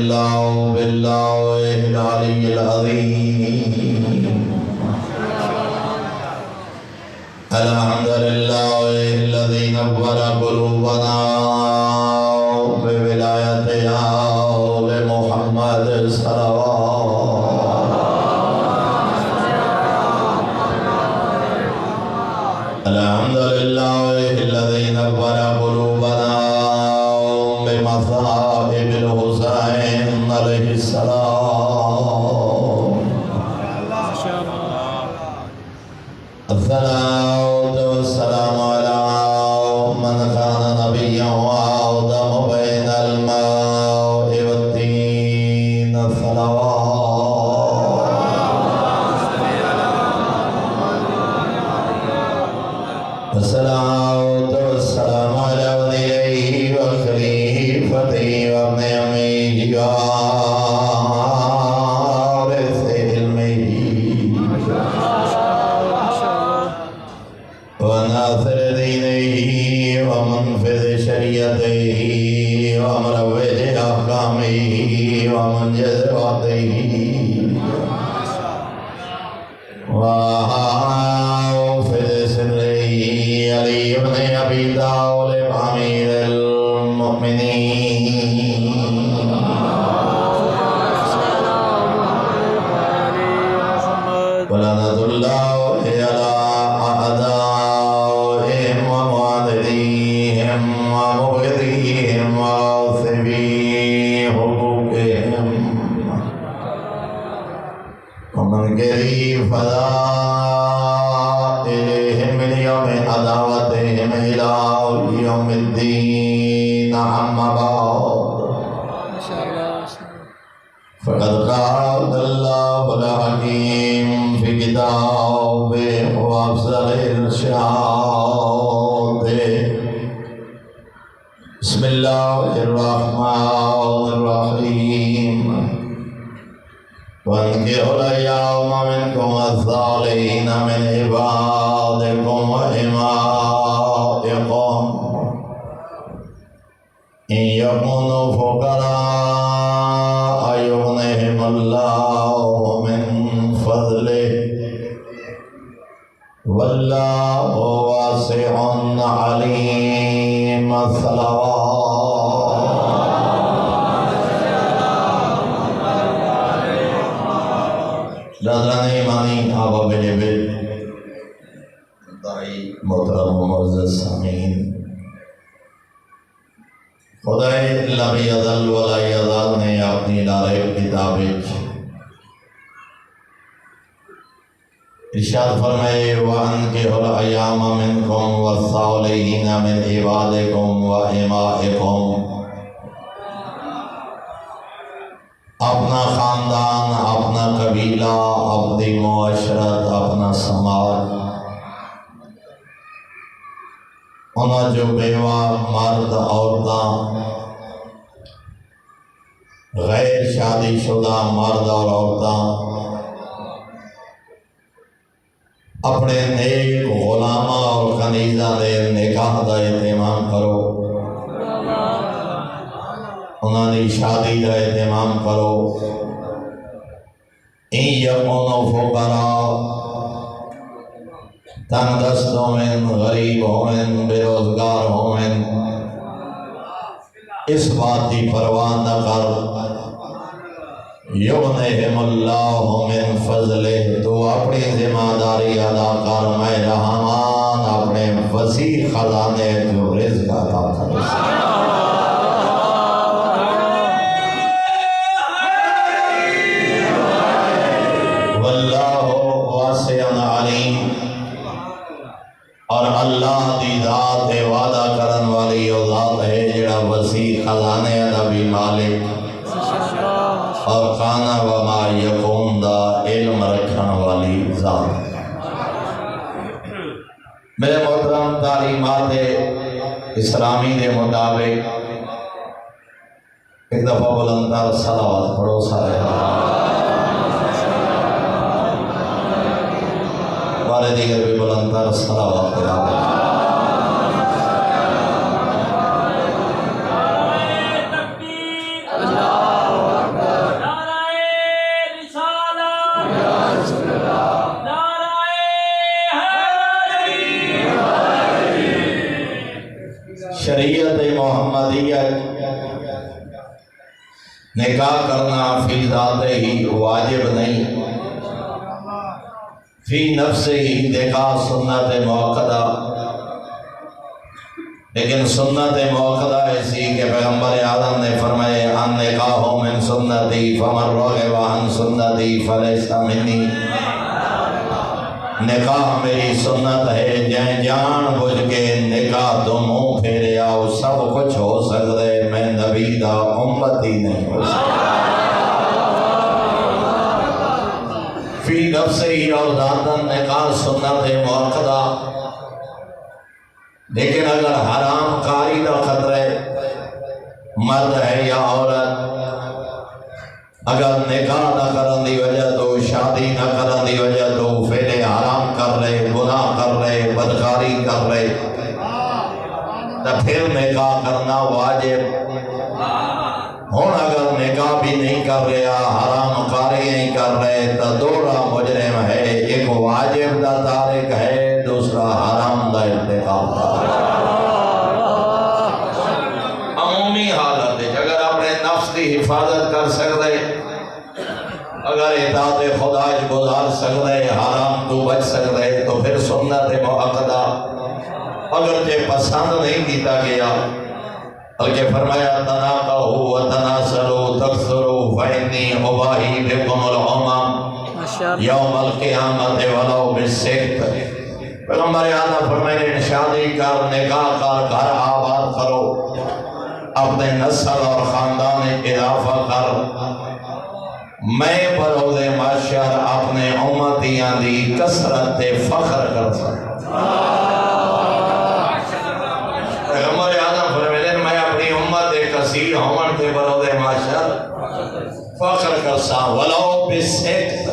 لله بالله العلي العظيم الحمد لله الذي نور قلوبنا بولايته بمحمد صلوات الحمد لله الذي نور قلوبنا بمصائب الحسين عليه السلام الصلاة والسلام على من كان نبيا وأودم بين الماء والدين الصلوات الصلاة والسلام على وليه وخليفته وابن أميه وارث علمه وناصر دينه ومنفذ شريعته ومروج أحكامه ومنجز وعده وحافظ سره علي بن أبي طالب أمير المؤمنين ولعنة الله على أعدائهم ومعاديهم ومبغضيهم وعاصبي حقوقهم ومن قريب فضائلهم من يوم عداوتهم إلى يوم الدين أما بعد فقد قال الله الحكيم في كتابه وأفضل الإرشاد بسم الله الرحمن الرحيم وانكحوا الأيام منكم والصالحين من عبادكم وإمائكم إن يكونوا فقراء يغنيهم الله من فضله والله واسع عليم الصلوات نظران ایمانی آبا بجبت دائی محترم و معزز سامعین خدای لم یزل ولا یزال نے اپنی لارے کتاب ارشاد فرمائے وَأَنْكِحُوا الْأَيَامَ مِنْكُمْ وَالصَّالِحِينَ مِنْ عِبَادِكُمْ وَإِمَائِكُمْ اپنا خاندان، اپنا قبیلہ، اپنی معاشرت، اپنا سماج، انہاں جو بیوہ مرد عورتاں غیر شادی شدہ مرد اور عورتاں اپنے نیک غلامہ اور کنیزہ دے نکاح دا اہتمام کرو، انہاں دی شادی دا اہتمام کرو۔ این یکونو فقراء تنگ دست ہوئن، غریب ہوئن، بے روزگار ہوئن، اس بات کی پرواہ نہ کر، یغنیہم اللہ من فضلہ، تو اپنی ذمہ داری ادا کر، میں رحمان اپنے وسیع خزانے جو رزق عطا کرے۔ واللہ واسع علیم، اور اللہ دی ذات وعدہ کرن والی وہ ذات ہے جڑا وسیع خزانے دا بھی مالک اور کانا وما یکون دا علم رکھن والی ذات۔ میرے محترم تعلیمات اسلامی دے مطابق ایک دفعہ بلندر صلوات پڑھو سارے بارے دیگر بھی بلندر صلوات پڑھو۔ اللہ نکاح کرنا فی ذات ہی واجب نہیں، فی نفس ہی نکاح سنت موقدہ، لیکن سنت موقدہ ایسی کہ پیغمبر اعظم نے فرمائے ان نکاح من سنتی فمن رغب عن سنتی فلیس منی، نکاح میری سنت ہے، جائیں جان بوجھ کے نکاح تو منہ پھیرے آؤ سب کچھ ہو سکتا ہے، میں نبی دا امت ہی نہیں ہو سکتا۔ فی نفس ہی اور ذاتاً نکاح سنت موقدہ، لیکن اگر حرام کاری دا خطرہ مرد ہے یا عورت اگر نکاح نہ کرن دی وجہ تو شادی نہ کرن دی وجہ تو فعل حرام کر رہے، گناہ کر رہے، بدکاری کر رہے، تو پھر نکاح کرنا واجب۔ ہوں اگر نکاح بھی نہیں کر رہا، حرام کاری نہیں کر رہے، تو دوہرا مجرم ہے، ایک واجب دا تارک ہے، دوسرا حرام دا ارتکاب ہے۔ عمومی حالت ہے اگر اپنے نفس کی حفاظت کر سکتے، اگر اطاعت خدا گزار سکتے، حرام تو بچ سکتے، تو پھر سنت موقدہ اگرچہ پسند نہیں کیتا گیا، بلکہ فرمایا تناقضوا وتناسلوا تکثروا فإنی اباہی بکم الامم یوم القیامت ولو بالسکت۔ پیغمبر اعظم فرمائے شادی کر، نکاح کر، گھر آباد کرو، اپنے نسل اور خاندان اضافہ کر، میں بروز محشر اپنے امتیاں دی کثرت فخر کر سکتا۔ پیغمبر اعظم فرمائے میں اپنی امت کثیر ہون تے بروز محشر فخر کر سا، ولو بالسکت،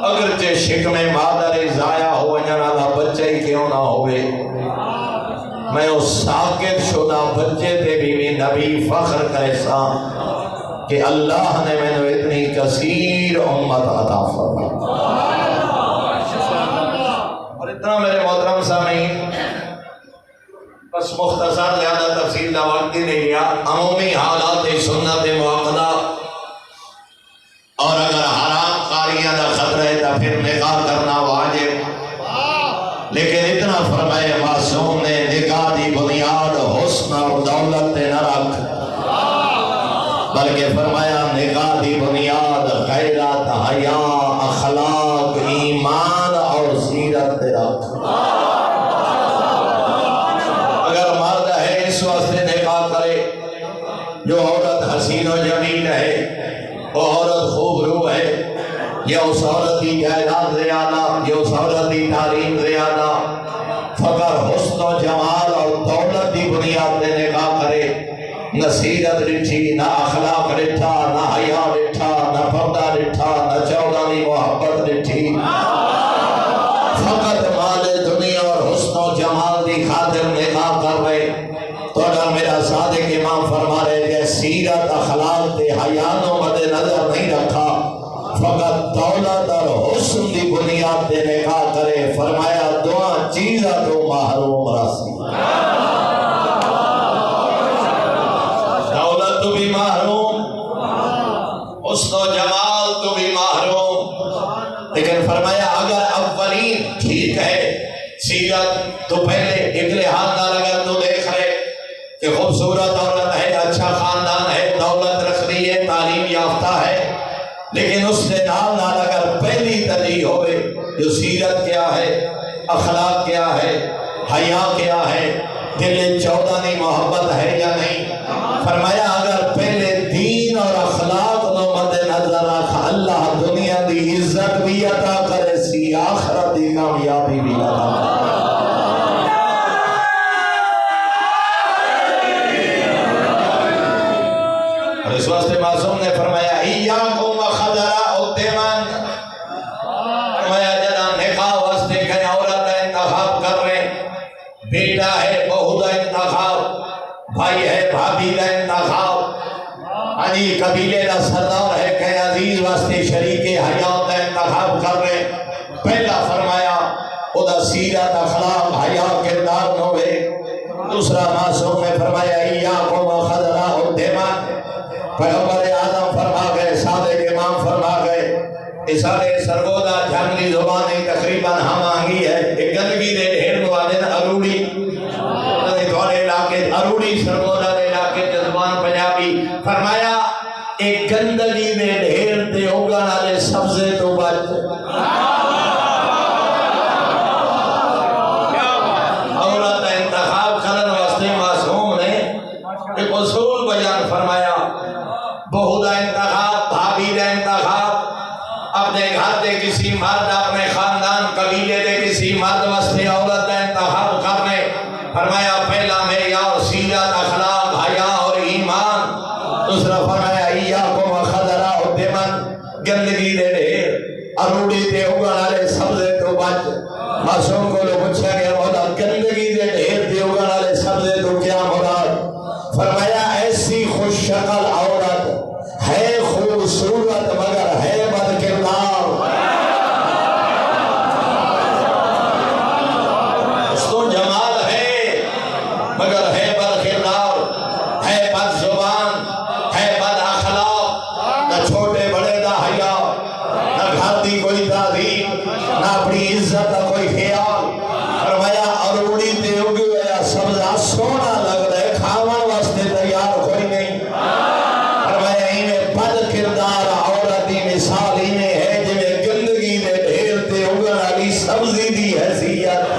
اگرچہ شکم مادر ضائع ہو وجن والا بچہ ہی کیوں نہ ہوئے، میں اس ساکت شدہ بچے تے بھی نبی فخر کرے سا کہ اللہ نے میں نے اتنی کثیر امت عطا فرمائی۔ اور اتنا میرے محترم سامعین، بس مختصر زیادہ تفصیل کا وقت ہی نہیں لیا، عمومی حالات سنت موقدہ، اور اگر حرام کاریاں کا خطرہ ہے تو پھر نکاح کرنا واجب، لیکن اتنا فرمائے معصوم نے نکاح دی بنیاد حسن اور دولت نہ رکھ، بلکہ فرمایا نکاح دی بنیاد غیرت، حیا، اخلاق، ایمان اور سیرت رکھ۔ اگر مرد ہے اس واسطے نکاح کرے، جو عورت حسین و جمیل ہے، وہ عورت خوب رو ہے، یا اس عورت کی جائیداد زیادہ، یا اس عورت کی تعلیم زیادہ، فقر حسن و جمال اور دولت کی بنیاد پہ نکاح کرے، نہ سیرت رٹھی، نہ اخلاق رٹھا، نہ حیا رٹھا، نہ پردہ رٹھا، نہ چودانی محبت رٹھی، فقط مال دنیا اور حسن و جمال کی خاطر نکاح کر رہے، تو اگر میرا صادق امام فرما رہے کہ سیرت اخلاق تے حیانوں مد نظر نہیں رکھا، فقط دولت اور حسن کی بنیاد پہ نکاح کرے، فرمایا دعا چیزاں تو محروم رسی، دولت تو بھی محروم، حسن و جمال تو بھی محروم، لیکن فرمایا اگر اولین ٹھیک ہے سیرت تو پہلے ایک لحاظ نہ لگا تو دیکھ رہے کہ خوبصورت عورت ہے، اچھا خاندان ہے، دولت رکھ رہی ہے، تعلیم یافتہ ہے، لیکن اس سے نال نال اگر پہلی ترجیح ہوئے جو سیرت کیا ہے، اخلاق کیا ہے، حیا کیا ہے، دل چودانی محبت ہے یا نہیں، فرمایا اگر پہلے دین اور اخلاق نو مد نظر رکھ، اللہ دنیا دی عزت بھی عطا کرے سی، آخرت دی کامیابی بھی عطا کرے۔ اور اس واسطے معصوم نے فرمایا ایاکم وخضراء الدمن، فرمایا جنا نکاح واسطے کئی عورت کا انتخاب کر رہے، بیٹا ہے بہو کا انتخاب، بھائی ہے بھابھی کا انتخاب، علی قبیلے کا سردار ہے کہ عزیز واسطے شریک حیات کا انتخاب کر رہے، پہلا فرمایا او دا سیرت اخلاق حیا کردار نہ ہوئے، دوسرا معصوم نے فرمایا ایاکم وخضراء دیمان پیغمبر اعظم فرما گئے، صادق امام فرما گئے اسارے سرگودا جھانگلی زبانی تقریباً ہم آنگی ہے ایک گندگی دے ڈھیر موادن اروڑی دوارے علاقے اروڑی سرگودا دے علاقے زبان پنجابی فرمایا ایک گندگی دے ڈھیر دے اگانا دے سبزے تو بچ عورت انتخاب کرن واسطے معصوم نے ایک اصول بیان فرمایا بہو دا انتخاب بھابی دا انتخاب اپنے گھر دے کسی مرد اپنے خاندان قبیلے دے کسی مرد واسطے عورت دا انتخاب کرنے فرمایا پہلا معیار سیرت اخلاق حیا اور ایمان دوسرا فرمایا ایاکم خضرا الدمن گندگی دے ڈھیر اروڑی تے اگن والے سبزے تو بچ معصوم کو لوگ پوچھا گیا مولا گندگی دے ڈھیر تے اگن والے سبزے تو کیا مراد فرمایا ایسی خوش شکل عورت ہے خوبصورت مگر ہے بد کردار اس کو جمال ہے مگر ہے بد کردار ہے بد زبان ہے بد اخلاق نہ چھوٹے بڑے دا حیا نہ گھر دی کوئی تعظیم نہ اپنی عزت کا کوئی خیال فرمایا اروڑی تے اگی ہویا سبزہ سونا لگ رہے کھاون واسطے تیار کوئی نہیں فرمایا انہیں بد کردار عورتی مثال انہیں ہے جنہیں گندگی دے ڈھیر تے اگن والی سبزی دی حیثیت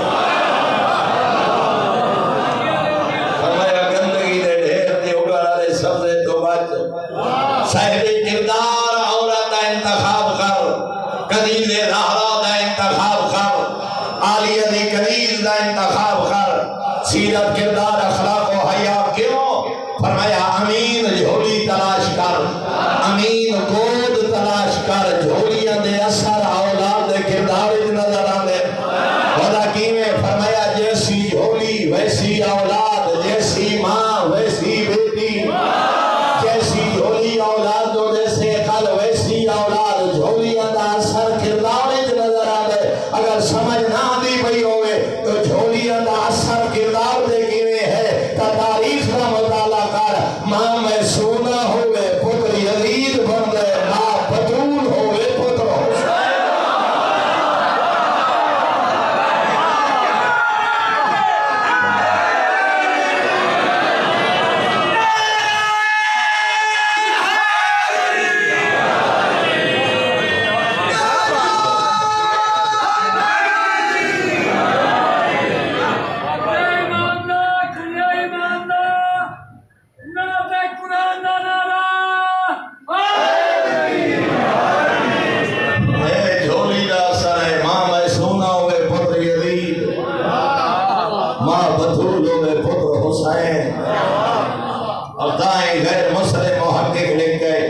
فرمایا گندگی دے ڈھیر تے اگن والے سبزے تو بچ صاحب کردار عورت دا انتخاب کر کنیز زہرا دا انتخاب کر عالیہ دی کنیز دا انتخاب کر سیرت کردار اخلاق و حیا کیوں فرمایا امین جھولی تلاش کر امین گود تلاش کر جھولیاں دے اثر اولاد دے کردار نظر آنے خدا کیویں فرمایا جیسی جھولی ویسی اولاد جیسی ماں ویسی بیٹی جیسی جھولی اولاد دو جیسے کل ویسی اولاد جھولیاں دا اثر کردار نظر آنے اگر سمجھ نہ دی پئی ہوئے تو جھولیاں دا اثر کردار دے کیویں ہے تا تاریخ کا مطالعہ کر ماں محسونہ ہوئے پتر یزید بن گئے ماں بطول ہوئے پتر حسین جھولی دا اثر ہے ماں محسونہ ہوئے پتر یزید ماں بطول ہوئے پتر حسین اب دائیں غیر مسلم محقق لکھ گئے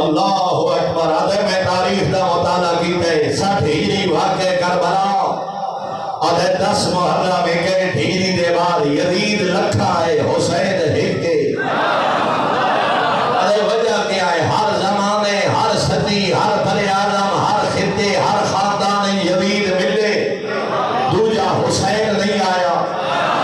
اللہ اکبر عدم تاریخ دا مطالعہ کیتے 60 ہجری واقع کربلا اور 10 محرم میں گئے ڈھیری دے بعد یزید لکھا ہے حسین ہکے ارے وجہ کیا ہے ہر زمانے ہر صدی ہر بر اعظم ہر خطے ہر خاندان یزید ملے دوجا حسین نہیں آیا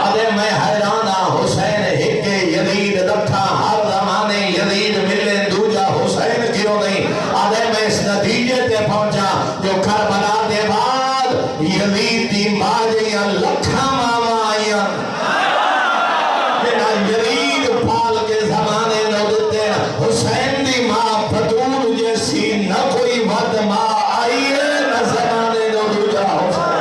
ارے میں حیران حسین ہکے یزید لکھا ہر زمانے یزید ملے دوجا حسین کیوں نہیں ارے میں اس نتیجے تے پہنچا جو کربلا دے بعد یزید دی ماجیاں لکھا ماما آئیاں میرا یزید پال کے زمانے نہ دیتے حسین دی ماں بطول جیسی نہ کوئی ود ماں آئی ہے نہ زمانے نہ دوجا حسین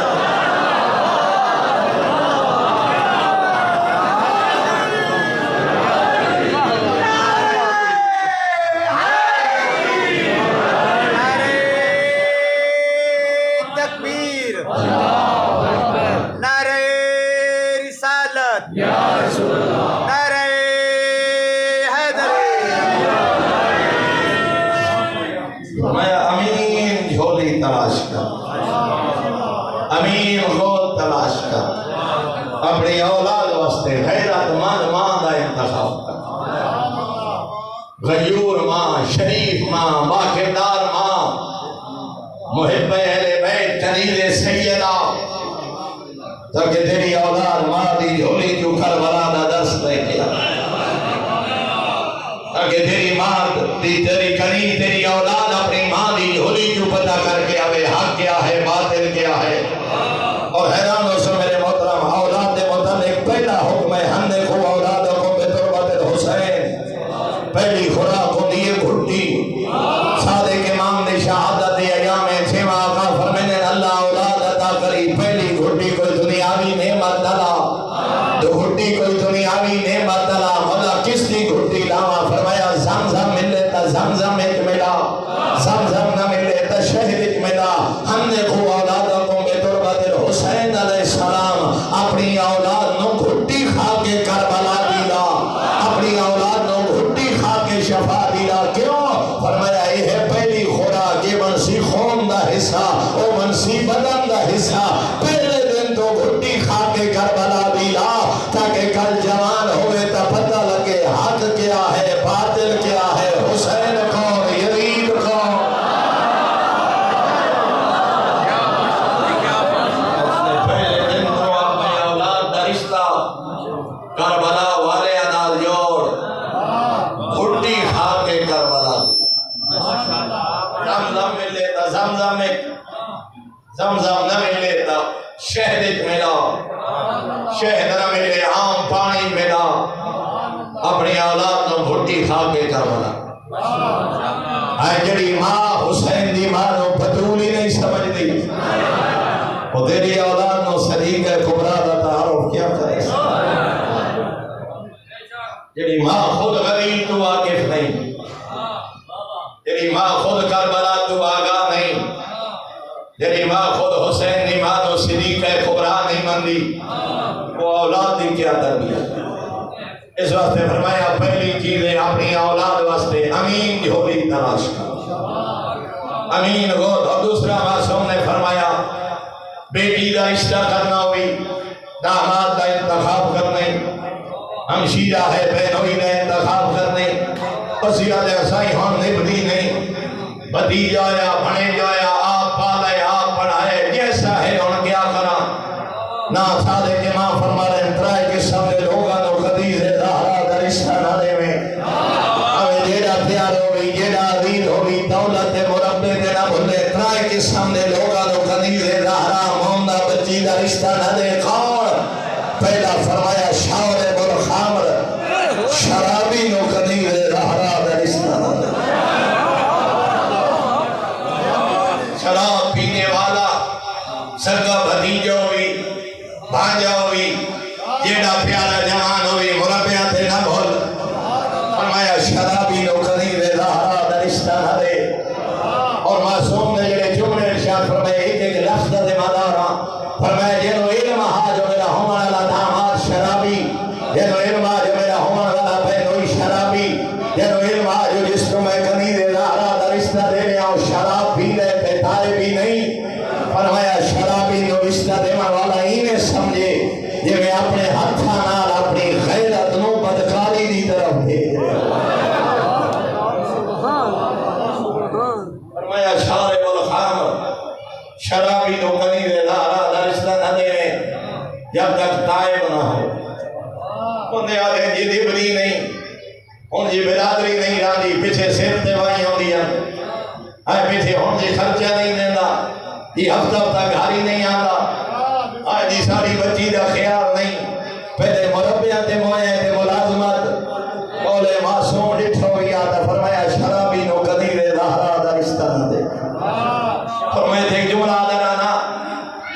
تکبیر نعرہ رسالت نعرہ حیدری میں امین جھولی تلاش کر امین خود تلاش کر اپنی اولاد واسطے غیرت مند ماں دا انتخاب کر غیور ماں شریف ماں باکردار ماں محب اہل بیت کنیز سیدہ تاکہ تیری اولاد ماں دی جھولی جو کربلا دا درس دے گیا تاکہ تیری ماں تیری کنی تیری اولاد اپنی ماں دی جھولی جو پتہ کر کے آوے حق کیا ہے باطل کیا ہے. اور حیران ہو سو میرے محترم اولاد دے متعلق پہلا حکم ہے ہندے کو اولادکم بتربت الحسین. پہلی خوراک ہوتی ہے گھٹی. صادق امام نے شہادت ایام چھواں آقا فرمینے اللہ اولاد عطا کری پہلی گھٹی کوئی دنیاوی نعمت دلا تو گھٹی کوئی دنیاوی نعمت دلا. مولا کس دی گھٹی لاوا فرمایا زمزم ملے تا زمزم ایک ملا زمزم نہ ملے تا شہد ایک ملا. ہم نے کو اولادکم بتربت الحسین علیہ السلام اپنی اولاد نو گھٹی کھا کے کربلا دیلا اپنی اولاد نو گھٹی کھا کے شفا دیلا. کیوں؟ فرمایا یہ ہے پہلی خوراک یہ منسی خون دا حصہ او منسی بدن دا حصہ پہلے دن تو گھٹی کھا کے کربلا دیلا تاکہ کل جوان ہوئے تا پتہ لگے حق کیا ہے باطل کیا ہے حسین کون یزید کون. پہلے دن تو اپنی اولاد دا رشتہ کربلا والے نال جوڑ گھٹی کھا کے کربلا زمزم ملے تا زمزم ایک زمزم نہ ملے تا شہد ایک ملا شہد نہ ملے عام پانی ملا اپنی اولاد نو گھٹی کھا کے کربلا. اے جڑی ماں حسین دی ماں نو پتولی نہیں سمجھ دی وہ تیری اولاد نو صدیق کبریٰ دا تعارف کیا کرے. جڑی ماں خود غریب تو واقف نہیں تیری ماں خود کربلا تو آگاہ نہیں تیری ماں خود حسین دی ماں تو صدیق کبریٰ نہیں مندی وہ اولاد دی کیا تربیت. اس واسطے فرمایا پہلی چیزیں اپنی اولاد واسطے امین جھولی تلاش کر امین گود. اور دوسرا معصوم نے فرمایا بیٹی دا رشتہ کرنا ہوئی داماد دا انتخاب کرنے ہمشیرہ ہے بہنوئی نے انتخاب کرنے پسیرہ دے اسائی ہم نبدی نہیں بھتیجا یا بھنے جایا آپ پالے آپ پڑھائے جیسا ہے ان کیا کرا. نا صادق امام فرما رہے ہیں ترائے کے سامنے لوگاں نو خدیز زہرا دا رشتہ نہ دے میں اوے جیڑا پیار ہوئی جیڑا عزیز ہوئی دولت مربع دے نہ بھلے ترائے کے سامنے لوگاں نو خدیز زہرا مومنہ بچی دا رشتہ نہ دے. کون؟ پہلا فرمایا شاور برخامر شرابی نو خدیز زہرا دا رشتہ نہ دے. شراب پینے والا سرگا بھتیجا ہوئی بھانجا ہوئی جیڑا پیارا جوان ہوئی مربع تے نہ بھول. فرمایا شرابی نو خدیز زہرا دا رشتہ نہ دے. اور معصوم نے جڑے جملے ارشاد فرمائے ایک ایک لفظ دا ذمہ دار فرمایا جنو علم ہا جو میرا ہومن والا داماد شرابی جنو علم ہا جو میرا ہومن والا بہنوئی شرابی جنو علم ہا جو جس کو میں خدیز زہرا دا رشتہ دے رہا ہوں شراب بھی لے پیتارے بھی نہیں. فرمایا شرابی نو رشتہ دینے والا ہی نے سمجھے جی میں اپنے ہتھاں نال اپنی غیرت نو بدکاری دی طرف بھیج رہا. فرمایا شارب الخمر شرابی نو خدیز زہرا دا رشتہ نہ دے جب تک تائب نہ ہو. انہیں آدھے جی دیبری نہیں ان جی برادری نہیں راندی پیچھے سیر دیوائی ہوں دیا آئے پیچھے ہون جی خرچہ نہیں دینا یہ ہفتہ ہفتہ گھاری نہیں آتا آئے جی ساری بچی دا خیال نہیں پہلے مربع تے موئے تے ملازمت قول معصوم ڈٹھو یا تا فرمایا شرابی نو خدیز زہرا دا رشتہ نہ دے. فرمایا تھے ایک جملہ آدھرانا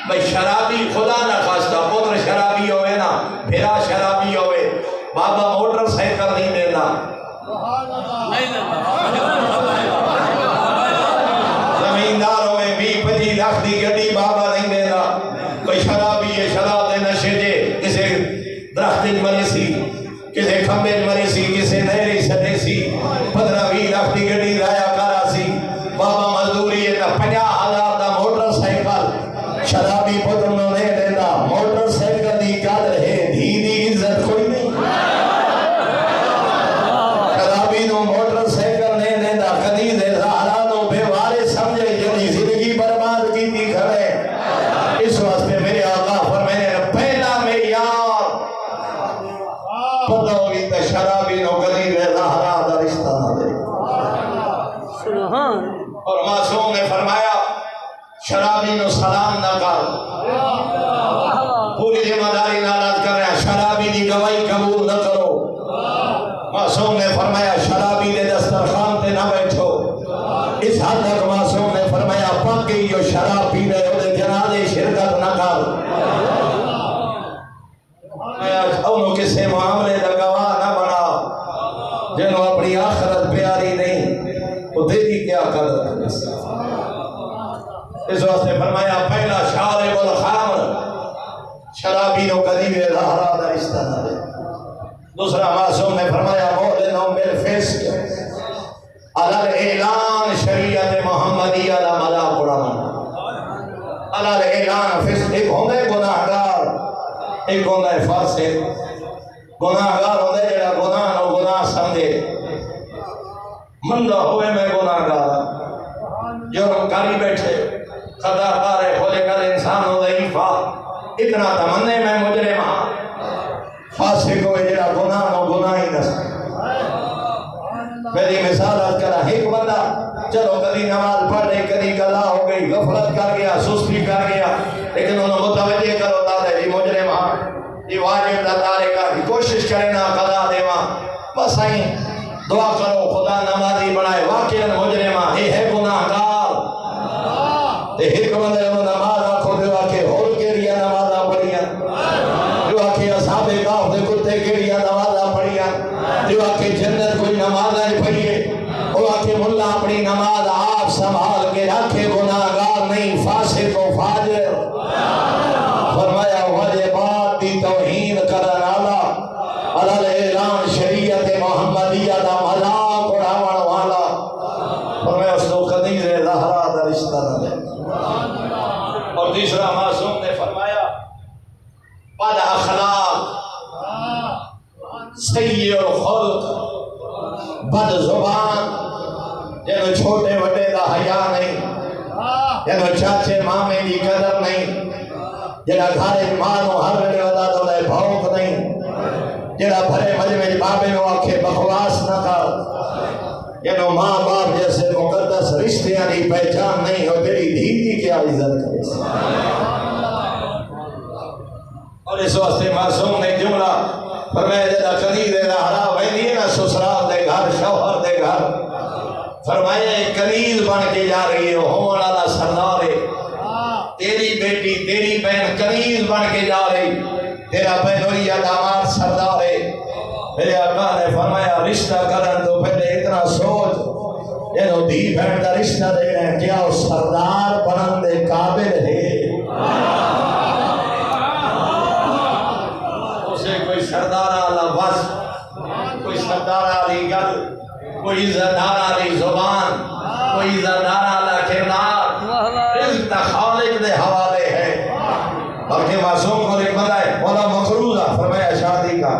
بھئی شرابی خدا نہ خواستہ پتر شرابی ہوئے نا بھیرا شرابی ہوئے بابا موٹر سائیکل نہیں دینا زمینداروں میں 20-25 لاکھ دی گڈی بابا نہیں دینا. کوئی شرابی ہے شراب دے نشے جے کسے درخت مری سی کسے کھمبے مری سی کسے نہری سٹے سی 15-20 لاکھ دی گڈی لایا کرا سی بابا مزدوری ہے تا 50,000 دا موٹر سائیکل شرابی پتر نو نہیں دینا. موٹر سائیکل دی قدر ہے دھی دی عزت کوئی نہیں. شرابی نو موٹر سائیکل دسترخوان تے نہ بیٹھو. اس حد تک معصوم نے فرمایا پاکی جو شراب پی رہے ہو دے جنازے شرکت نہ کر. انہوں کسے معاملے دا گواہ نہ بنا جنہوں اپنی آخرت پیاری نہیں وہ تیری کیا قدر کرے. اس واسطے فرمایا پہلا شارب الخمر شرابی نو قدیم زہرا دا رشتہ نہ دے. دوسرا معصوم نے فرمایا مولنوں بالفسق علی الاعلان شریعت محمدیہ دا مذاق اڑانا. علی الاعلان فسق ایک ہوندے گناہگار ایک ہوندہ ہے فاسق. گناہگار ہوندے جڑا گناہ نو گناہ سمجھے مندہ ہوئے میں گناہگار جرم کاری بیٹھے خطا کارے کھولے کر انسان ہو ضعیفہ اتنا تمنے میں مجرم ہاں. فاسق ہوئے جڑا گناہ نو گناہ ہی نہ سمجھے. میری مثال آج کرا ایک بندہ چلو کدی نماز پڑھ لے کدی قضا ہو گئی غفلت کر گیا سستی کر گیا لیکن انہوں متوجہ کرو دادا جی مجرم ہاں یہ واجب دا تارکہ کی کوشش کرے نا قضا دے ماں بس آئیں دعا کرو خدا نمازی بنائے واقعا مجرم ہاں یہ ہے گناہگار. ایک بندے انہوں نماز آکھو دے واقع ہول کے لیا نمازہ پڑھیاں جو واقع اصحاب کاف دے کتے کے لیا نمازہ پڑھیاں جو واقع جنت کوئی نمازہ پڑھیے وہ واقع ملا اپنی نماز آپ سنبھال کے رکھے گناہگار نہیں فاسق و فاجر. فرمایا واجبات دی توہین کرن والا علی اعلان شریعت محمدیہ دا مذاق اڑاون والا. فرمایا اس کو قدیر زہرا دا رشتہ نہ دے. اور تیسرا معصوم نے فرمایا بد اخلاق سیء الخلق بد زبان جنہوں چھوٹے وڈے دا حیا نہیں جنہوں چاچے مامے دی قدر نہیں جنہاں گھارے مانو ہر ویلے ودا دولے بھوک نہیں جنہاں بھرے مجمع بابے نو آکھے بکواس نہ کر جنہوں ماں باپ جیسے مقدس رشتیاں دی پہچان نہیں ہو تیری دھی کی کیا عزت کرے. اور اس واسطے معصوم نے جملہ فرمایا جدا کنیز زہرا ویندی ہے نا سسرال دے گھر شوہر دے گھر فرمایا ایک کنیز بن کے جا رہی ہے ہون والا سردار ہے تیری بیٹی تیری بہن کنیز بن کے جا رہی تیرا بہنویا داماد سردار ہے. میرے آقا نے فرمایا رشتہ کرن تو پہلے اتنا سوچ یہ دھی بہن کا رشتہ دے رہے ہیں کیا وہ سردار بنن دے قابل ہے. کوئی سردار والا بس کوئی سردار والی گل کوئی عزتدار والی زبان کوئی عزتدار والا کردار رزق تا خالق دے حوالے ہے. بلکہ معصوم کو ایک بندہ ہے مولا مقروضہ فرمایا شادی کا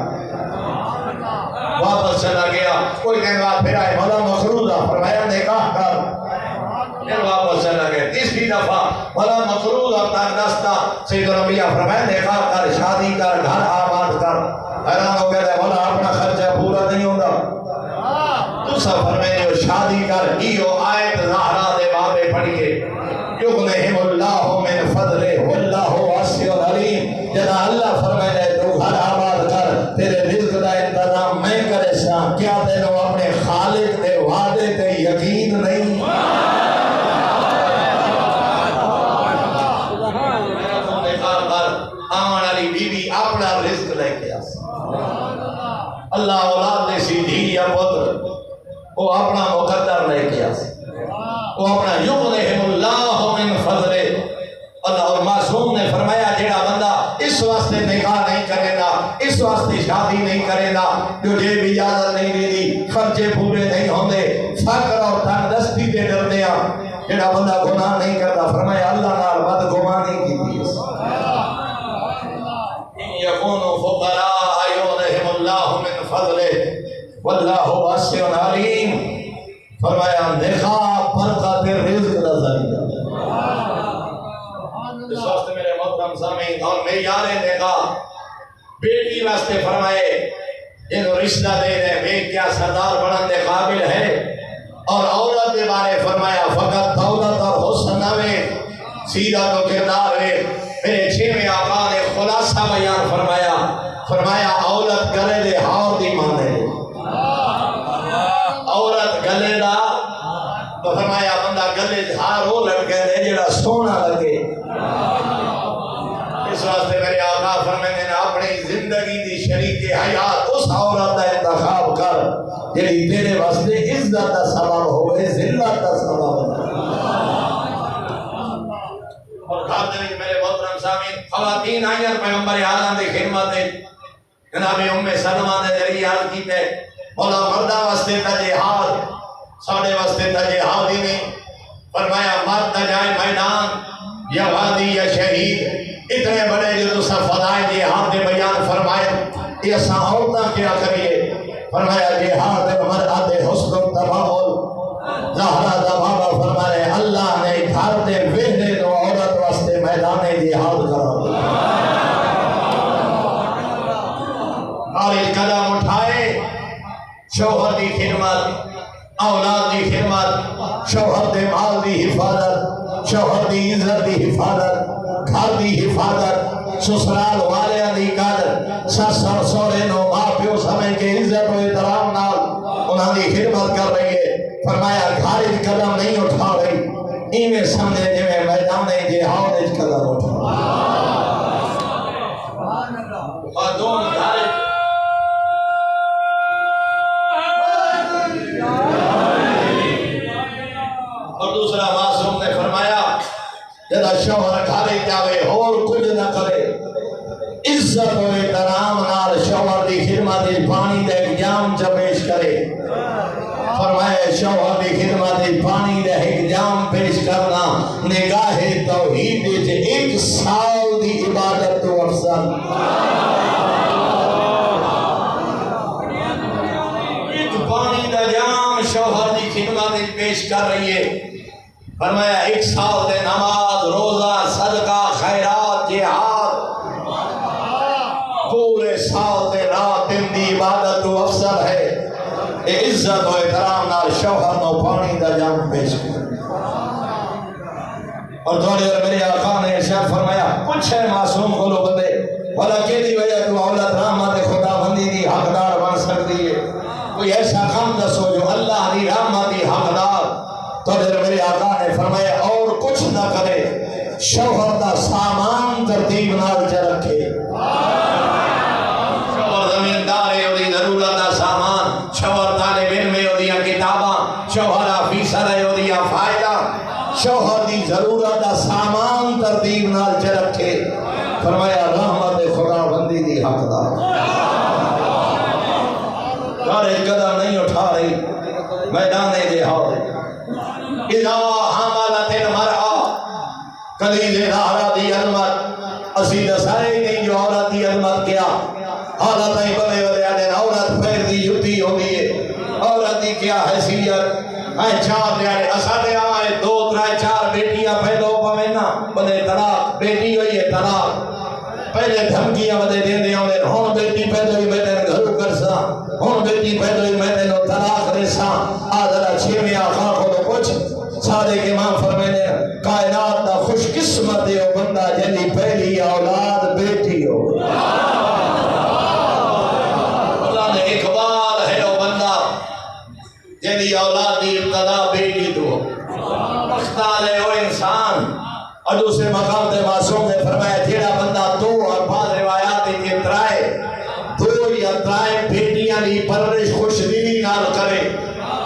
واپس چلا گیا کوئی دن بعد پھر آئے مولا مقروضہ فرمایا نکاح کر پھر واپس چلا گیا. تیسری دفعہ مولا مقروضہ تک دستہ سید الانبیاء فرمایا نکاح کر شادی کر گھر آباد کر. حیران ہو گیا مولا اپنا خرچہ پورا نہیں ہوگا تو سفر میں جو شادی کر ایو آیت زہرا دے بابے پڑھ کے یغنہم اللہ من فضلہ واللہ واسع علیم. جنا اللہ فرمائے تو گھر آباد کر تیرے رزق دا انتظام میں کرے سا کیا تینوں اپنے خالق دے وعدے تے یقین نہیں. آمن علی بی بی اپنا رزق لے کے آس اللہ اولاد نے سی دھی یا پتر وہ اپنا مقدر لے کے آس وہ اپنا یغنہم اللہ من فضلہ. اللہ اور معصوم نے فرمایا جیڑا بندہ اس واسطے نکاح نہیں کرے گا اس واسطے شادی نہیں کرے گا جو جیب اجازت نہیں دے دی خرچے پورے نہیں ہوندے فقر اور تنگ دستی دے ڈردے ہیں جیڑا بندہ گناہ نہیں کرتا فرمایا اللہ نال بد گمانی کی تھی. يكونوا فقراء يغنيهم الله من فضله والله واسع عليم. فرمایا نکاح برکت رزق کا ذریعہ. اس واسطے میرے محترم سامعین اور معیار نکاح بیٹی واسطے فرمائے جنہوں رشتہ دے رہے بیٹ کیا سردار بنن دے قابل ہے. اور عورت کے بارے فرمایا فقط دولت اور حسن نہ سیرت و کردار ہے. میرے چھویں آقا نے خلاصہ بیان فرمایا فرمایا عورت گلے دے ہاؤ دی مانے عورت گلے دا تو فرمایا بندہ گلے ہار ہو لٹکے دے جڑا سونا لگے اس واسطے میرے آقا فرماتے ہیں اپنی زندگی دی شریک حیات اس عورت کا انتخاب کر جڑی تیرے واسطے عزت دا سبب ہوئے ذلت دا سبب اور گھر دے میرے محترم سامعین خواتین آئیں پیغمبر عالم دی خدمت جناب ام سلمہ نے ذریعہ عرض کی تے بولا مردہ واسطے تا جہاد ساڑھے واسطے تا جہاد ہی نہیں فرمایا مرد نہ جائے میدان یا وادی یا شہید اتنے بڑے جو تو سب فضائے جہاد دے بیان فرمائے یہ ساہوتا کیا کریے فرمایا جہاد مرد حسن و تباول زہرہ دا بابا فرمائے اللہ نے گھر دے ویڈے دو عورت واسطے میدان جہاد کرو خارج قدم اٹھائے شوہر دی خدمت اولاد دی خدمت شوہر دے مال دی حفاظت شوہر دی عزت دی حفاظت گھر دی حفاظت سسرال والے دی قدر سس اور سوڑے نو ماں پیو سمجھ کے عزت و احترام نال انہاں دی خدمت کر رہی ہے فرمایا خارج قدم نہیں اٹھا رہی ایویں سمجھے جو میدان جہاد وچ قدم اٹھا خاتون خارج اور دوسرا معصوم نے فرمایا جدا شوہر گھر جاوے اور کچھ نہ کرے عزت و احترام نال شوہر دی خدمت پانی دے ایک جام چ پیش کرے فرمایا شوہر دی خدمت پانی دے ایک جام پیش کرنا نگاہ توحید وچ ایک سال دی عبادت تو افضل ایک پانی دا جام شوہر دی خدمت پیش کر رہی ہے فرمایا ایک سال دے نماز روزہ صدقہ خیرات جہاد پورے سال دے رات دن دی عبادت تو افضل ہے اے عزت و احترام نال شوہر نو پانی دا جام پیش کر اور تھوڑی اور میرے آقا نے ارشاد فرمایا پوچھے معصوم کو لو بندے بھلا کیڑی وجہ تو اولاد رحمت خدا بندی دی حقدار بن سکتی ہے کوئی ایسا کام دسو جو اللہ دی رحمت دی حقدار تو میرے آقا نے فرمایا اور کچھ نہ کرے شوہر دا سامان ترتیب نال چ رکھے شوہر زمیندار ہے دی ضرورت دا سامان شوہر طالب علم ہے دی کتاباں شوہر آفیسر ہے دی فائدہ شوہر دی ضرورت دا سامان ترتیب نال چ رکھے فرمایا رحمت خدا بندی دی حقدار گھر قدم نہیں اٹھا رہی میدان جہاد اذا حملت المرأة کلیل زہرا دی علمت اسی دسائے نہیں جو عورت دی علمت کیا حالت نہیں بنے والے آدھیں عورت پھر دی یوتی ہوگی ہے عورت دی کیا حیثیت اے چار دیارے اساتے آئے دو ترائے چار بیٹیاں پیدا ہو پاوینا بنے طلاق بیٹی ہوئی ہے طلاق پہلے دھمکیاں بدے دین دیا ہوئے ہون بیٹی پیدا ہوئی میں تین گھرو کرسا ہون بیٹی پیدا ہوئی میں تین طلاق ریسا آدھرہ چھویں آخان کو تو کچھ صادق امام فرمائے کائنات دا خوش قسمت ہے او بندہ جنی پہلی اولاد بیٹی ہو اللہ نے اقبال ہے او بندہ جنی اولاد دی ابتدا بیٹی تو مختال ہے او انسان اور دوسرے مقام تے معصوم نے فرمایا جیڑا بندہ دو اور بعض روایات کے ترائے دو یا ترائے بیٹیاں دی پرورش خوش دلی نال کرے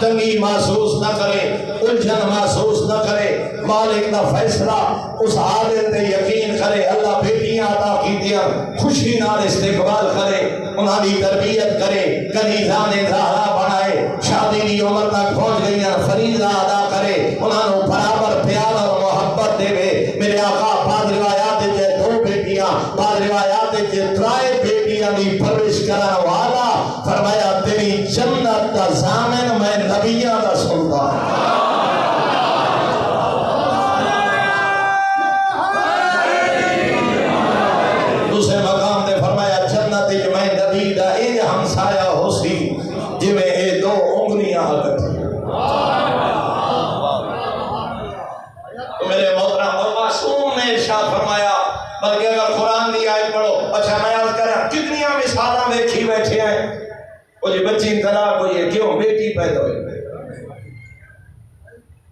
تنگی محسوس نہ کرے الجھن محسوس نہ کرے مالک دا فیصلہ اس عادل تے یقین کرے اللہ بیٹیاں عطا کیتیاں خوشی نال استقبال کرے انہاں دی تربیت کرے کنیزان زہرا بنائے شادی دی عمر تک پہنچ گئیاں فریضہ ادا کرے انہاں نو برابر پیار اور محبت دے میرے آقا بعض روایات تے دو بیٹیاں بعض روایات تے ترائے بیٹیاں دی پرورش کرن والا فرمایا تیری جنت دا ضامن میں نبیاں دا سلطان دوسرے مقام تے فرمایا جنت وچ میں نبی دا اے ہمسایہ ہو سی جویں اے دو انگلیاں اکٹھی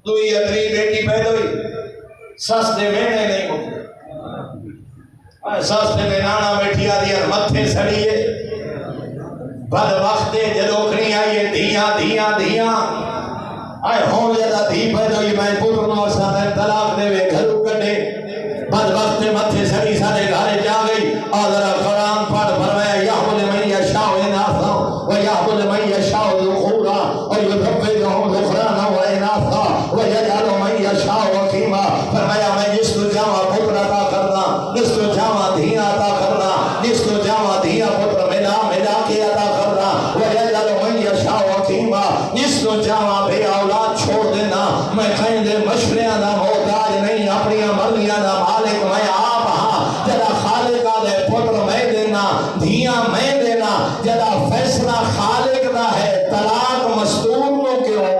دوئی اتری بیٹی پیدا ہوئی سس دے مہنے نہیں مکتے سس دے نانا بیٹھی آ دیا متھے سڑیے بد وقت جدوکھنی آئیے دھیاں دھیاں دھیاں آئے ہون جدا دھی پیدا ہوئی میں پتر نو ساتھ طلاق دے وے گھرو کٹے بد وقت متھے سڑی سارے گھارے جا گئی آدھرا قرآن پڑھ فرمایا یحبل من یشاء اناثا ویحبل من یشاء ذکورا ویذبذہم ذکرانا واناثا ویجعل من یشاء عقیما فرمایا میں جس کو چاہواں پتر عطا کرنا جس کو چاہواں دھیاں عطا کرنا جس کو چاہواں دھیاں پتر ملا ملا کے عطا کرنا ویجعل من یشاء عقیما جس کو چاہواں بے اولاد چھوڑ دینا میں کہیں دے مشوریاں دا محتاج نہیں اپنی مرضیاں دا مالک میں آپ ہاں جدا خالق دے پتر میں دینا دھیاں میں دینا جدا فیصلہ خالق دا ہے طلاق مستور نو کیوں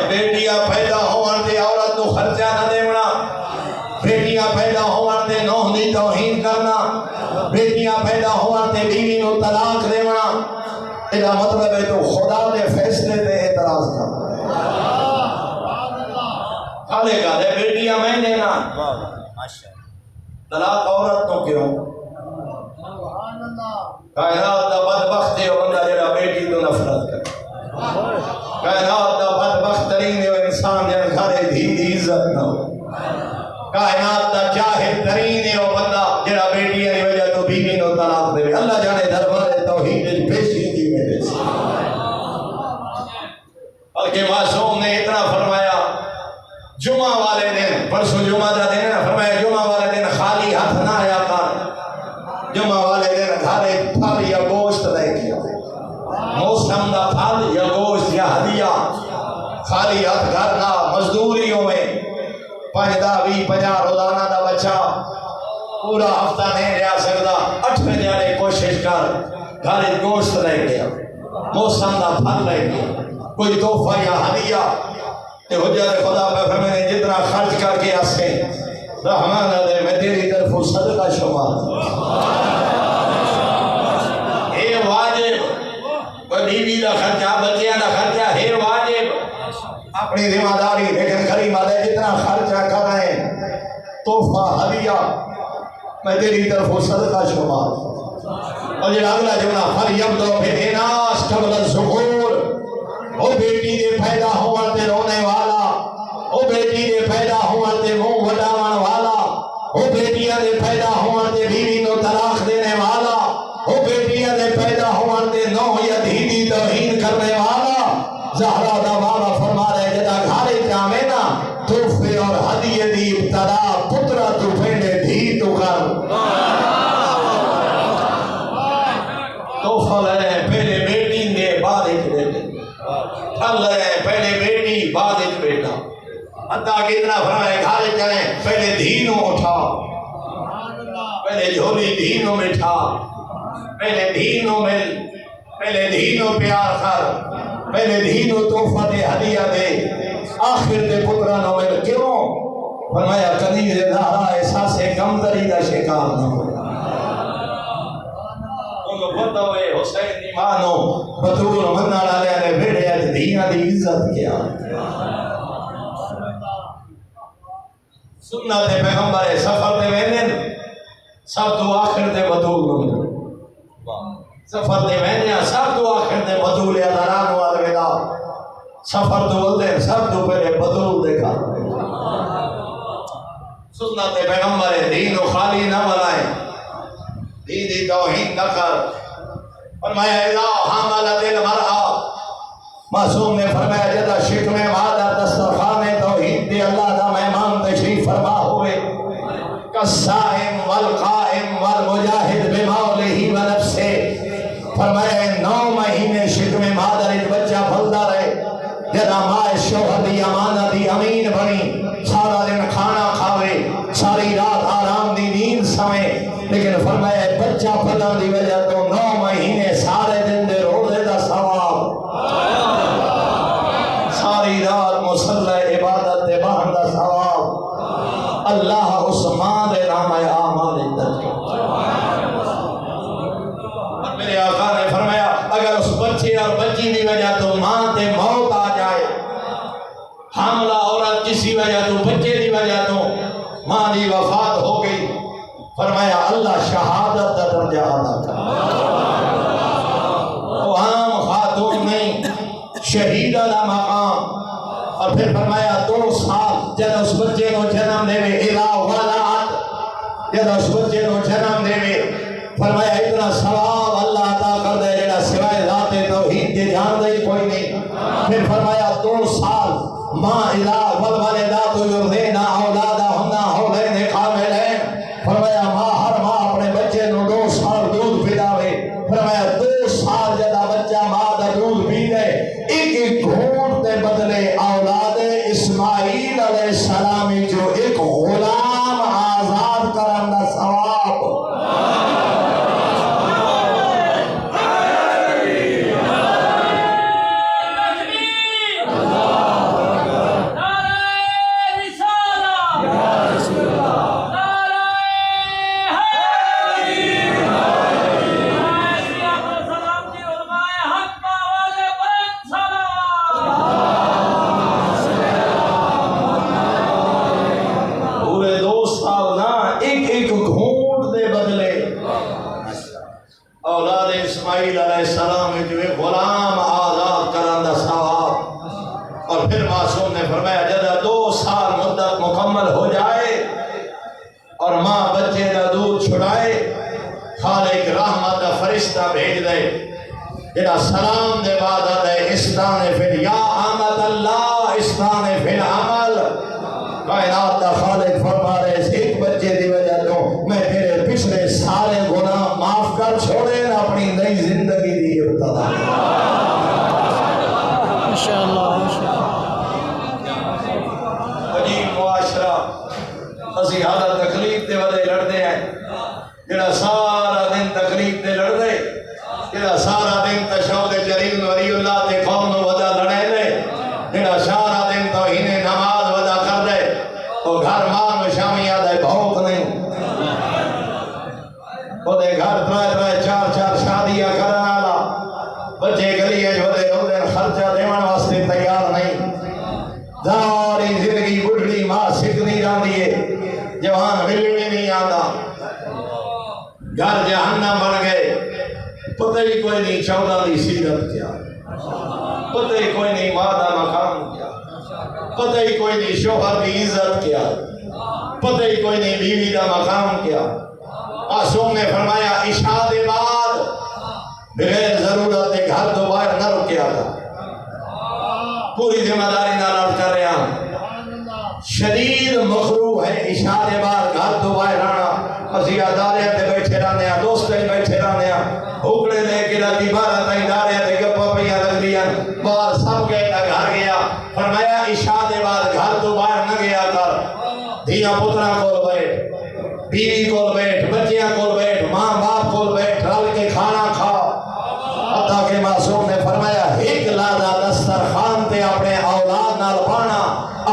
بیٹیاں پیدا ہوان دے عورت نو خرچہ نہ دیونا بیٹیاں پیدا ہوان دے نوح دی توہین کرنا بیٹیاں پیدا ہوان دے بیوی نو طلاق دیونا ایڈا مطلب ہے تو خدا دے فیصلے دے اعتراض کرنا خالے کا دے بیٹیاں میں دینا طلاق عورت تو کیوں کائنات دا بدبخت ہے بندہ جڑا بیٹی تو نفرت کرے کائنات دا بدبخت ترین ہے انسان جن گھرے دھی دی عزت نہ ہو کائنات دا جاہل ترین ہے وہ بندہ جڑا بیٹی کی وجہ تو بیوی نو طلاق دے اللہ جانے دربار توحید پیشی دی میرے سے بلکہ معصوم نے اتنا فرمایا جمعہ والے دن پرسوں جمعہ دا دن ہے فرمایا جمعہ والے دن خالی ہاتھ نہ آیا کر جمعہ والے دن گھرے پھل یا گوشت لے کے موسم دا پھل یا گوشت یا ہدیہ خالی ہاتھ گھر نہ مزدوریوں میں 50 روزانہ دا بچہ پورا ہفتہ نہیں رہ سکتا 8 دیاڑے کوشش کر گھر گوشت لے گیا موسم دا پھل لے گیا کوئی تحفہ یا ہدیہ تے حجت خدا پہ فرمائے جتنا خرچ کر کے آسے رحمان دے میں تیری طرف صدقہ شمار اے واجب بیوی دا خرچہ بچیاں دا خرچہ ہے واجب اپنی ذمہ داری لیکن کریم علیہ جتنا خرچہ کر رہے ہیں تحفہ ہدیہ میں تیری طرف صدقہ شمار اور یہ اگلا جملہ فَلْيَبْدُ بِالْإِنَاسِ قَبْلَ الذُّكُورِ او بیٹی دے پیدا ہوان تے رونے والا او بیٹی دے پیدا ہوان تے منہ وڈاون والا او بیٹیاں دے پیدا ہوان تے بیوی نو طلاق دینے والا او بیٹیاں دے پیدا ہوان تے نوح یا دھی توہین کرنے والا زہرا دا والا فرما رہے جدا گھارے جاوے نا تحفے اور ہدیے دی ابتدا پترا تو پہلے دھی تو کر تحفہ لے پہلے بیٹی دے بعد ایک بیٹے پھل لے پہلے بیٹی بعد ایک بیٹا حتیٰ کہ اتنا فرمائے گھارے جائیں پہلے دھینوں اٹھا پہلے جھولی دھینوں مٹھا پہلے دھینوں مل پہلے دھینوں پیار کر پہلے دھینوں تحفہ دے ہدیہ دے آخر دے پترانوں مل کیوں فرمایا قدیر زہرا احساس کمتری دا شکار نہ ہو بتا ہوئے حسین ایمانو بطول منع ڈالے نے بیڑے اج دھیاں دی عزت کیا سنت پیغمبر سفر دے ویندن سب تو آخر دے بطول نو سفر دے ویندن سب تو آخر دے بطول اداران والویدا سفر تو ولدن سب تو پہلے بطول دے کھا سنت پیغمبر دین و خالی نہ بنائے دیدی توہین نہ کر فرمایا اذا حملت المرأة معصوم نے فرمایا جدا شکم مادر دسترخوان توحید دے اللہ دا مہمان تشریف فرما ہوئے کالصائم والقائم والمجاہد بمولہ ونفسہ فرمایا 9 مہینے شکم مادر ایک بچہ پھلدا رہے جدا ماں شوہر دی امانت دی امین بنی سارا دن کھانا کھاوے ساری رات آرام دی نیند سمے لیکن فرمایا بچہ پھلن دی وجہ تو 9 مہینے سارے دن دے روزے دا ثواب ساری رات مصلی عبادت دے باہر دا ثواب اللہ اس ماں دے نام اعمال درج کرے۔ اور میرے آقا نے فرمایا اگر اس بچے اور بچی دی وجہ تو ماں تے موت آ جائے، حاملہ عورت کسی وجہ تو بچے دی وجہ تو ماں دی وفات ہو گئی، فرمایا اللہ شہادت کا درجہ ادا کرے، وہ عام خاتون نہیں، شہیدہ دا مقام۔ اور پھر فرمایا 2 سال جب اس بچے کو جنم دے وے اذا ولدت، جب اس بچے کو جنم دے وے، فرمایا اتنا ثواب اللہ عطا کر دے جڑا سوائے ذات توحید کے جان دے کوئی نہیں۔ پھر فرمایا 2 سال ماں اذا والوالدات یرضعن اولادہن حولین کاملین، فرمایا ماں ہر ماں اپنے بچے نو 2 سال دودھ پلاوے، فرمایا 2 سال جدا بچہ ماں دا دودھ پی دے، ایک گھونٹ دے بدلے اولاد اسماعیل علیہ السلام جو ایک غلام آزاد کرن دا ثواب۔ اولاد اسماعیل علیہ السلام جو ایک غلام آزاد کرن دا ثواب۔ اور پھر معصوم نے فرمایا جب 2 سال مدت مکمل ہو جائے اور ماں بچے دا دودھ چھڑائے، خالق رحمت دا فرشتہ بھیج دے جڑا سلام دے بعد آدھے استان فی یا آمد اللہ استان فی العمل، کائنات دا خالق فرما رہے اس ایک بچے دی وجہ تو میں تیرے پچھلے سارے گناہ معاف کر چھوڑے نہ اپنی نئی زندگی دی ابتدا۔ ماشاءاللہ عجیب معاشرہ، اسی حالت تکلیف دے وجہ لڑتے ہیں، جڑا سارا دن تکلیف دے لڑ دے، جڑا سارا دن تشہد جلیل ولی اللہ دے قوم نو وجہ لڑے لے، جڑا سارا دن توہین نماز وجہ کر دے، وہ گھر ماں میں شامی آدھے بھوک نہیں، وہ دے گھر 3-4 شادیاں کرن والا، بچے گلی ہے جو دے روزے خرچہ دیون واسطے تیار نہیں، ساری زندگی بڑھڑی ماں سکھتی جاندی ہے، جوان ملنے نہیں آتا، گھر جہنم بن گئے، پتہ ہی کوئی نہیں 14 دی سیرت کیا، پتہ ہی کوئی نہیں ماں دا مقام کیا، پتہ ہی کوئی نہیں شوہر کی عزت کیا، پتہ ہی کوئی نہیں بیوی دا مقام کیا۔ معصوم نے فرمایا عشاء دے بعد بغیر ضرورت دے گھر تو باہر نہ رکیا تھا، پوری ذمہ داری نہ عرض کر رہا ہوں، شدید مکروہ ہے عشاء دے بعد گھر تو باہر آنا، اسی ادارے تے بیٹھے رہنے ہیں، دوست بیٹھے رہنے ہیں، ہوکڑے لے کے راتی 12 تائیں ادارے تے گپا پیا لگ دیا، باہر سب گئے نہ گھر گیا، فرمایا عشاء دے بعد گھر تو باہر نہ گیا کر، دھیاں پترا کول بیٹھ، بیوی کول بیٹھ، بچیاں کول بیٹھ، ماں باپ کول بیٹھ، رل کے کھانا کھا۔ حتیٰ کہ معصوم نے فرمایا ایک لادہ دسترخوان تے اپنے اولاد نال پانا،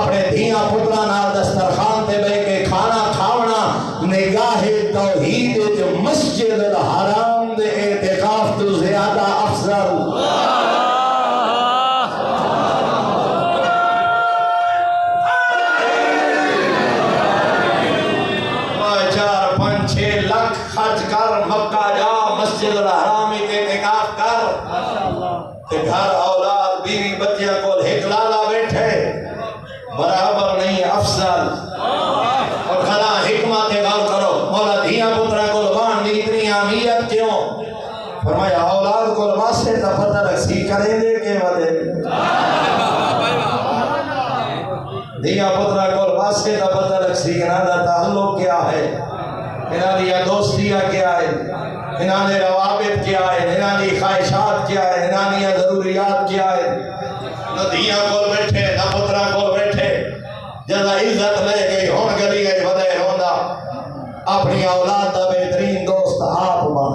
اپنے دھیاں پترا نال دسترخوان تے بے کے کھانا کھاونا، نگاہ توحید جو مسجد الحرام دے اعتکاف تو زیادہ افضل۔ 4-5-6 لاکھ خرچ کر مکہ جا، مسجد الحرام تے اعتکاف کر، تے گھر اولاد بیوی بچیاں کو ایک لالا بیٹھے، برابر نہیں افضل۔ اور کھلا حکمت غور کرو، مولا دھیاں پترا کو لبان دی اتنی اہمیت کیوں؟ فرمایا اولاد کو لباسے تا پتہ رکھی کریں دے کے ودے، دھیاں پترا کو لباسے تا پتہ رکھی انہاں دا تعلق کیا ہے، انہاں دی دوستیاں کیا ہے، انہاں دے روابط کیا ہے، انہاں دی خواہشات کیا ہے، انہاں دی ضروریات کیا ہے۔ نہ دھیاں کول بیٹھے نہ پترا کول بیٹھے، جدا عزت لے گئی ہون گلی گئی ودے روندا، اپنی اولاد دا بہترین دوست آپ بن،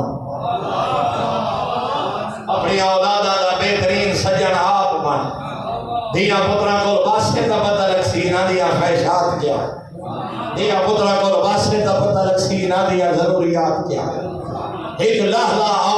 اپنی اولاد دا بہترین سجن آپ بن، دھیاں پترا کول باسے تا پتہ رکھی انہاں دی خواہشات کیا ہے۔ دیا پترا کو واسطے کا پتہ رکھی نہ دیا ضروریات کیا ایک لہلا